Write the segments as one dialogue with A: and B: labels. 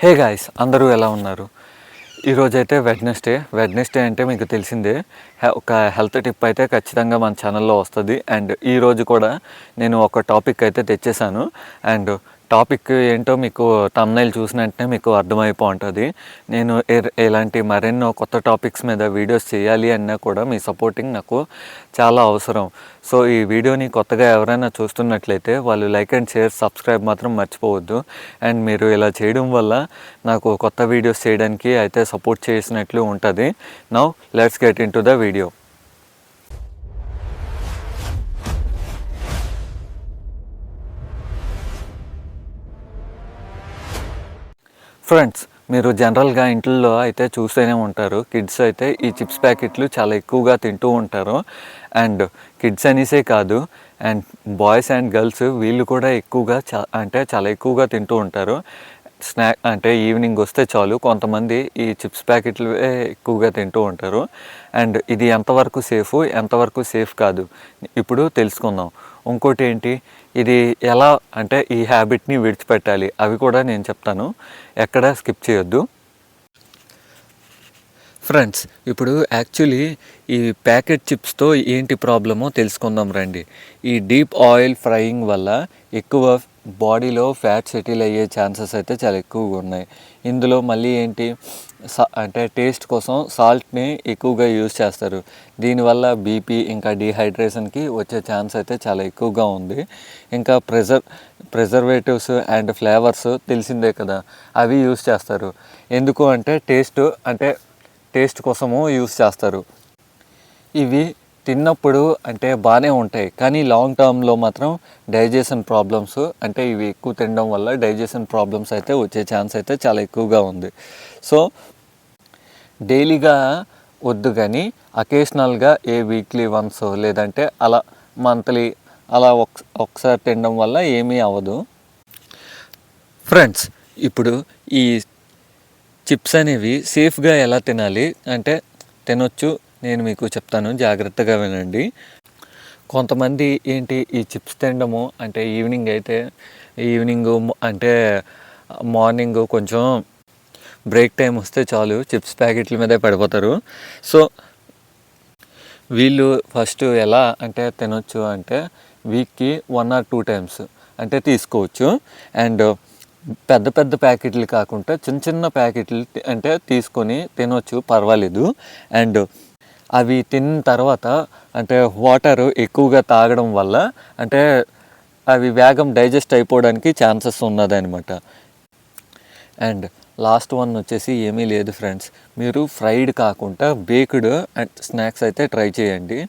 A: Hey guys, అందరూ ఎలా ఉన్నారు? ఈరోజైతే వెడ్నెస్డే అంటే మీకు తెలిసిందే. ఒక హెల్త్ టిప్ అయితే ఖచ్చితంగా మన ఛానల్లో వస్తుంది. అండ్ ఈరోజు కూడా నేను ఒక టాపిక్ అయితే తెచ్చేసాను. అండ్ టాపిక్ ఏంటో మీకు థంబ్నెయిల్ చూసిన వెంటనే మీకు అర్థమైపో ఉంటుంది. నేను ఇలాంటి మరెన్నో కొత్త టాపిక్స్ మీద వీడియోస్ చేయాలి అన్నా కూడా మీ సపోర్టింగ్ నాకు చాలా అవసరం. సో ఈ వీడియోని కొత్తగా ఎవరైనా చూస్తున్నట్లయితే వాళ్ళు లైక్ అండ్ షేర్, సబ్స్క్రైబ్ మాత్రం మర్చిపోవద్దు. అండ్ మీరు ఇలా చేయడం వల్ల నాకు కొత్త వీడియోస్ చేయడానికి అయితే సపోర్ట్ చేసినట్లు ఉంటుంది. Now let's get in to the video. Friends, మీరు జనరల్గా ఇంట్లో అయితే చూస్తూనే ఉంటారు, కిడ్స్ అయితే ఈ చిప్స్ ప్యాకెట్లు చాలా ఎక్కువగా తింటూ ఉంటారు. అండ్ కిడ్స్ అనేసే కాదు, అండ్ బాయ్స్ అండ్ గర్ల్స్ వీళ్ళు కూడా ఎక్కువగా చాలా ఎక్కువగా తింటూ ఉంటారు. స్నాక్ అంటే ఈవినింగ్ వస్తే చాలు కొంతమంది ఈ చిప్స్ ప్యాకెట్లు ఎక్కువగా తింటూ ఉంటారు. అండ్ ఇది ఎంతవరకు సేఫ్ కాదు ఇప్పుడు తెలుసుకుందాం. ఇంకోటి ఏంటి, ఇది ఎలా అంటే ఈ హ్యాబిట్ని విడిచిపెట్టాలి అవి కూడా నేను చెప్తాను, ఎక్కడ స్కిప్ చేయొద్దు. ఫ్రెండ్స్, ఇప్పుడు యాక్చువల్లీ ఈ ప్యాకెట్ చిప్స్తో ఏంటి ప్రాబ్లమో తెలుసుకుందాం రండి. ఈ డీప్ ఆయిల్ ఫ్రైయింగ్ వల్ల ఎక్కువ బాడీలో ఫ్యాట్ సెటిల్ అయ్యే ఛాన్సెస్ అయితే చాలా ఎక్కువగా ఉన్నాయి. ఇందులో మళ్ళీ ఏంటి అంటే టేస్ట్ కోసం సాల్ట్ని ఎక్కువగా యూజ్ చేస్తారు. దీనివల్ల బీపీ ఇంకా డీహైడ్రేషన్కి వచ్చే ఛాన్స్ అయితే చాలా ఎక్కువగా ఉంది. ఇంకా ప్రిజర్వేటివ్స్ అండ్ ఫ్లేవర్స్ తెలిసిందే కదా, అవి యూజ్ చేస్తారు. ఎందుకు అంటే టేస్ట్ కోసము యూజ్ చేస్తారు. ఇవి తిన్నప్పుడు అంటే బాగానే ఉంటాయి, కానీ లాంగ్ టర్మ్లో మాత్రం డైజెషన్ ప్రాబ్లమ్స్, అంటే ఇవి ఎక్కువ తినడం వల్ల డైజెషన్ ప్రాబ్లమ్స్ అయితే వచ్చే ఛాన్స్ అయితే చాలా ఎక్కువగా ఉంది. సో డైలీగా వద్దు, కానీ అకేషనల్గా వీక్లీ వన్స్ లేదంటే అలా మంత్లీ అలా ఒకసారి తినడం వల్ల ఏమీ అవ్వదు. ఫ్రెండ్స్, ఇప్పుడు ఈ చిప్స్ అనేవి సేఫ్గా ఎలా తినాలి అంటే తినొచ్చు, నేను మీకు చెప్తాను, జాగ్రత్తగా వినండి. కొంతమంది ఏంటి ఈ చిప్స్ తినడము అంటే ఈవినింగ్ అంటే మార్నింగ్ కొంచెం బ్రేక్ టైం వస్తే చాలు చిప్స్ ప్యాకెట్ల మీదే పడిపోతారు. సో వీళ్ళు ఫస్ట్ ఎలా అంటే తినొచ్చు అంటే వీక్కి 1 or 2 times అంటే తీసుకోవచ్చు. అండ్ పెద్ద ప్యాకెట్లు కాకుండా చిన్న ప్యాకెట్లు అంటే తీసుకొని తినొచ్చు, పర్వాలేదు. అండ్ అవి తిన్న తర్వాత అంటే వాటర్ ఎక్కువగా తాగడం వల్ల అంటే అవి వేగం డైజెస్ట్ అయిపోవడానికి ఛాన్సెస్ ఉన్నదనమాట. అండ్ లాస్ట్ వన్ వచ్చేసి ఏమీ లేదు ఫ్రెండ్స్, మీరు ఫ్రైడ్ కాకుండా బేక్డ్ అండ్ స్నాక్స్ అయితే ట్రై చేయండి,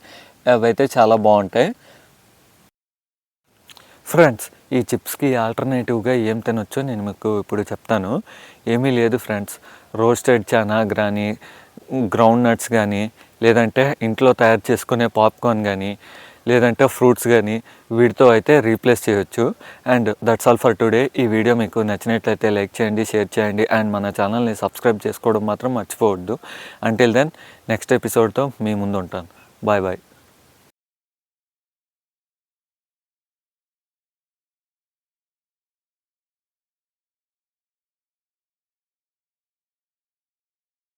A: అవైతే చాలా బాగుంటాయి. ఫ్రెండ్స్, ఈ చిప్స్కి ఆల్టర్నేటివ్గా ఏం తినొచ్చో నేను మీకు ఇప్పుడు చెప్తాను. ఏమీ లేదు ఫ్రెండ్స్, రోస్టెడ్ చనా కానీ, గ్రౌండ్ నట్స్ కానీ, లేదంటే ఇంట్లో తయారు చేసుకునే పాప్కార్న్ కానీ, లేదంటే ఫ్రూట్స్ కానీ వీటితో అయితే రీప్లేస్ చేయొచ్చు. And that's all for today. ఈ వీడియో మీకు నచ్చినట్లయితే లైక్ చేయండి, షేర్ చేయండి, అండ్ మన ఛానల్ని సబ్స్క్రైబ్ చేసుకోవడం మాత్రం మర్చిపోవద్దు. అంటిల్ దెన్ నెక్స్ట్ ఎపిసోడ్తో మీ ముందు ఉంటాను. Bye bye.